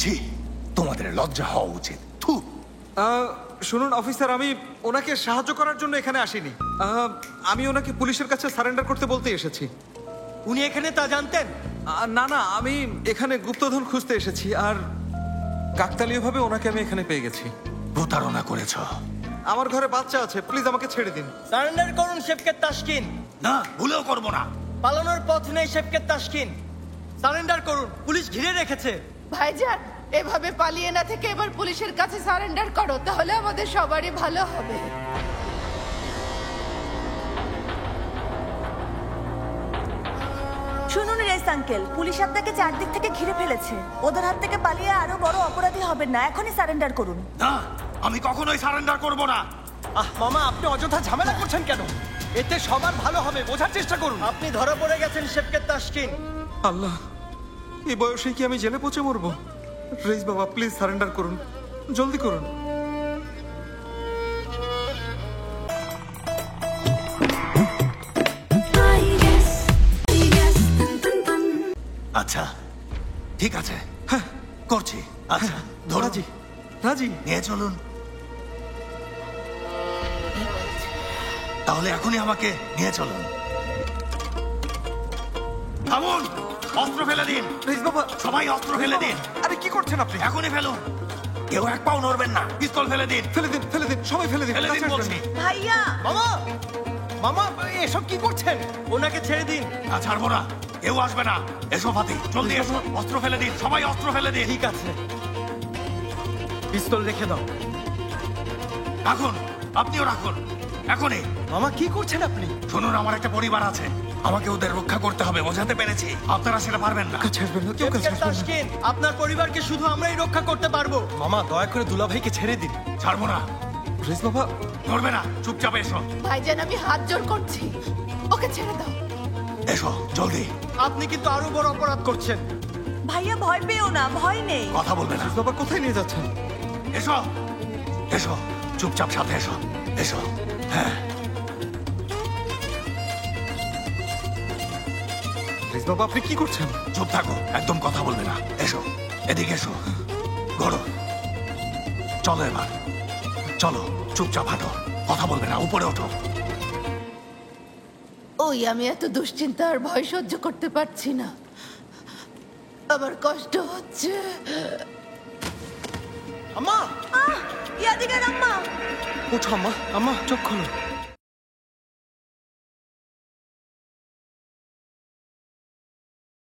ছি, তোমাদের লজ্জা হওয়া উচিত। থু। শুনুন অফিসার, আমি ওনাকে সাহায্য করার জন্য এখানে আসিনি। আমি ওনাকে পুলিশের কাছে সারেন্ডার করতে বলতে এসেছি। উনি এখানে তা জানতেন? না না, আমি এখানে গুপ্তধন খুঁজতে এসেছি, আর কাকতালীয়ভাবে ওনাকে আমি এখানে পেয়ে গেছি। প্রতারণা করেছ। আমার ঘরে বাচ্চা আছে, প্লিজ আমাকে ছেড়ে দিন। সারেন্ডার করুন শেফকেত তাসকিন। না, ভুলেও করবো না। পালানোর পথ নেই শেফকেত তাসকিন। সারেন্ডার করুন, পুলিশ ঘিরে রেখেছে। ভাইজান, এভাবে পালিয়ে না থেকে এবার পুলিশের কাছে সারেন্ডার করো, তাহলে আমাদের সবারই ভালো হবে। শুনুন রেস আঙ্কেল, পুলিশ আপনাকে চারদিক থেকে ঘিরে ফেলেছে। ওদের হাত থেকে পালিয়ে আরো বড় অপরাধী হবেন না, এখনই সারেন্ডার করুন। না, আমি কখনোই সারেন্ডার করব না। মামা, আপনি অযথা ঝামেলা করছেন কেন? এতে সবার ভালো হবে, বোঝার চেষ্টা করুন। আপনি ধরা পড়ে গেছেন শেফকেত তাসকিন। আল্লাহ, এই বয়সে কি আমি জেলে পচে মরবো? রেইস বাবা, প্লিজ সারেন্ডার করুন, জলদি করুন। আচ্ছা, ঠিক আছে, হ্যাঁ করছি। আচ্ছা, রাজি রাজি। নিয়ে চলুন। তাহলে এখনই আমাকে নিয়ে চলুন। থামুন, অস্ত্র ফেলে দিন। রেইস বাবা, সবাই অস্ত্র ফেলে দিন। আরে কি করছেন আপনি? এখনই ফেলুন। কেউ এক পাও নড়বেন না। পিস্তল ফেলে দিন। ফেলে দিন, ফেলে দিন, সবাই ফেলে দিন। ফেলে দিন কাছে আসবেন বলছি। না। ভাইয়া, মামা, মামা, এসব কি করছেন? ওনাকে ছেড়ে দিন। না, ছাড়বো না। কেউ আসবে না। এসো ফাতি, জলদি এসো। অস্ত্র ফেলে দিন, সবাই অস্ত্র ফেলে দিন। ঠিক আছে, পিস্তল রেখে দাও। রাখুন, আপনিও রাখুন, এখনই। মামা, কি করছেন আপনি? শুনুন, আমার একটা পরিবার আছে, আমাকে ওদের রক্ষা করতে হবে, বোঝাতে পেরেছি। আপনারা সেটা পারবেন না। কাছে আসবেন না, কেউ কাছে শেফকেত আসবেন না। তাসকিন, আপনার পরিবারকে শুধু আমরাই রক্ষা করতে পারবো। মামা, দয়া করে দুলাভাইকে ছেড়ে দিন। ছাড়বো না। রেইস বাবা, নড়বে না, চুপচাপ এসো। ভাইজান, আমি হাত জোর করছি, ওকে ছেড়ে দাও। এসো জলদি। আপনি কিন্তু আরো বড় অপরাধ করছেন। ভাইয়া ভয় পেও না, ভয় নেই। কথা বলবে না। রেইস বাবা কোথায় নিয়ে যাচ্ছেন? এসো এসো, চুপচাপ সাথে এসো। এসো। হ্যাঁ, রেইস বাবা, আপনি কি করছেন? চুপ থাকো, একদম কথা বলবে না। এসো, এদিকে এসো। ঘোরো। চলো এবার, চলো। চুপচাপ হাঁটো, কথা বলবে না। উপরে ওঠো। ওই, আমি এত দুশ্চিন্তা আর ভয় সহ্য করতে পারছি না, আমার কষ্ট হচ্ছে। আম্মা, ইয়াদিগার আম্মা, ওঠো আম্মা, আম্মা চোখ খোলো।